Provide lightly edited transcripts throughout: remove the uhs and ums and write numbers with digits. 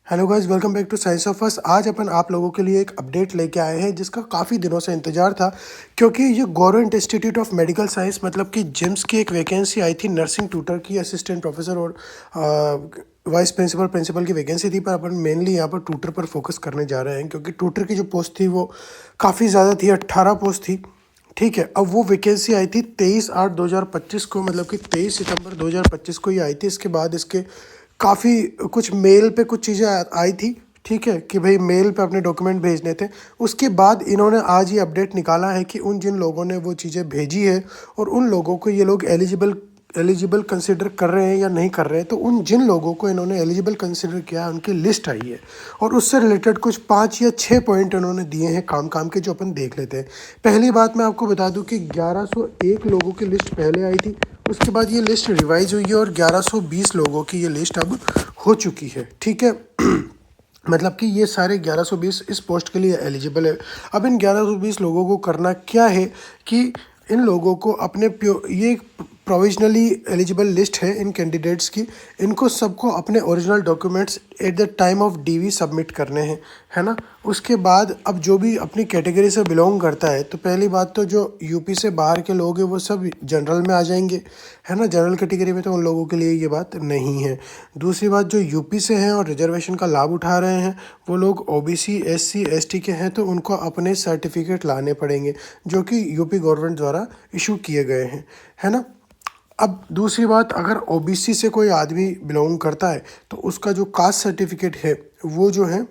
Hello guys, welcome back to Science of Us. आज अपन आप लोगों के लिए एक अपडेट लेके आए हैं जिसका काफ़ी दिनों से इंतजार था, क्योंकि ये government institute of medical science मतलब कि जिम्स की एक वैकेंसी आई थी नर्सिंग ट्यूटर की, असिस्टेंट प्रोफेसर और वाइस प्रिंसिपल की वैकेंसी थी। पर अपन मेनली यहाँ पर ट्यूटर पर फोकस करने जा रहे हैं, क्योंकि ट्यूटर की जो पोस्ट थी वो काफ़ी ज़्यादा थी, 18 पोस्ट थी। ठीक है, अब वो वैकेंसी आई थी 23/8/2025 को, मतलब कि 23 सितंबर 2025 को ही आई थी। इसके बाद इसके काफ़ी कुछ मेल पे कुछ चीज़ें आई थी। ठीक है, कि भाई मेल पे अपने डॉक्यूमेंट भेजने थे। उसके बाद इन्होंने आज ये अपडेट निकाला है कि उन जिन लोगों ने वो चीज़ें भेजी है और उन लोगों को ये लोग एलिजिबल कंसिडर कर रहे हैं या नहीं कर रहे हैं, तो उन जिन लोगों को इन्होंने एलिजिबल कंसिडर किया है उनकी लिस्ट आई है और उससे रिलेटेड कुछ 5 या 6 पॉइंट उन्होंने दिए हैं काम के, जो अपन देख लेते हैं। पहली बात मैं आपको बता दूं कि 1101 लोगों की लिस्ट पहले आई थी, उसके बाद ये लिस्ट रिवाइज हुई है और 1120 लोगों की ये लिस्ट अब हो चुकी है। ठीक है मतलब कि ये सारे 1120 इस पोस्ट के लिए एलिजिबल है। अब इन 1120 लोगों को करना क्या है कि इन लोगों को अपने ये प्रोविजनली एलिजिबल लिस्ट है इन कैंडिडेट्स की। इनको सबको अपने original documents at the time of DV submit करने हैं, है ना। उसके बाद अब जो भी अपनी कैटेगरी से बिलोंग करता है, तो पहली बात तो जो यूपी से बाहर के लोग हैं वो सब जनरल में आ जाएंगे, है ना। जनरल कैटेगरी में तो उन लोगों के लिए ये बात नहीं है। दूसरी बात, जो यूपी से हैं और रिजर्वेशन का लाभ उठा रहे हैं वो लोग ओबीसी एससी एसटी के हैं, तो उनको अपने सर्टिफिकेट लाने पड़ेंगे जो कि यूपी गवर्नमेंट द्वारा इशू किए गए हैं, है ना। अब दूसरी बात, अगर ओबीसी से कोई आदमी बिलोंग करता है तो उसका जो कास्ट सर्टिफिकेट है वो जो है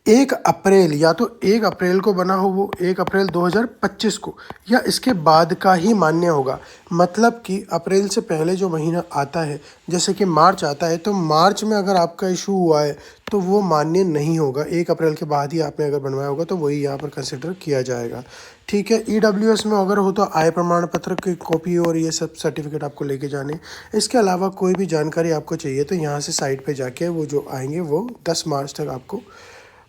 1 अप्रैल, या तो 1 अप्रैल को बना हो वो 1 अप्रैल 2025 को, या इसके बाद का ही मान्य होगा। मतलब कि अप्रैल से पहले जो महीना आता है, जैसे कि मार्च आता है, तो मार्च में अगर आपका इशू हुआ है तो वो मान्य नहीं होगा। 1 अप्रैल के बाद ही आपने अगर बनवाया होगा तो वही यहाँ पर कंसिडर किया जाएगा। ठीक है, ईडब्ल्यूएस में अगर हो तो आय प्रमाण पत्र की कॉपी और ये सब सर्टिफिकेट आपको लेके जाने। इसके अलावा कोई भी जानकारी आपको चाहिए तो यहाँ से साइट पे जाके वो जो आएंगे वो 10 मार्च तक आपको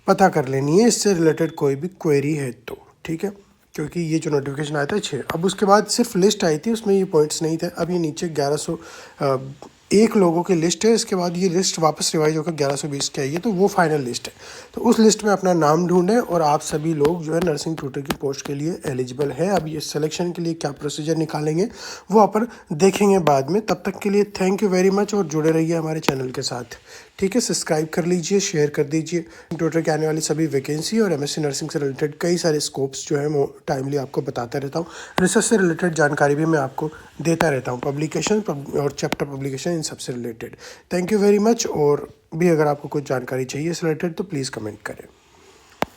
पता कर लेनी है, इससे रिलेटेड कोई भी क्वेरी है तो। ठीक है, क्योंकि ये जो नोटिफिकेशन आया था 6, अब उसके बाद सिर्फ लिस्ट आई थी, उसमें ये पॉइंट्स नहीं थे। अब ये नीचे 1101 लोगों की लिस्ट है। इसके बाद ये लिस्ट वापस रिवाइज होकर 1120 की आई है, तो वो फाइनल लिस्ट है। तो उस लिस्ट में अपना नाम ढूंढें और आप सभी लोग जो है नर्सिंग ट्यूटर की पोस्ट के लिए एलिजिबल है। अब ये सिलेक्शन के लिए क्या प्रोसीजर निकालेंगे वो अपन देखेंगे बाद में। तब तक के लिए थैंक यू वेरी मच और जुड़े रहिए हमारे चैनल के साथ। ठीक है, सब्सक्राइब कर लीजिए, शेयर कर दीजिए। ट्यूटर के आने वाली सभी वैकेंसी और एमएससी नर्सिंग से रिलेटेड कई सारे स्कोप्स जो है वो टाइमली आपको बताता रहता हूँ। रिसर्च से रिलेटेड जानकारी भी मैं आपको देता रहता हूँ, पब्लिकेशन और चैप्टर पब्लिकेशन इन सबसे related. Thank you very much. और भी अगर आपको कुछ जानकारी चाहिए इस रिलेटेड तो प्लीज़ कमेंट करें।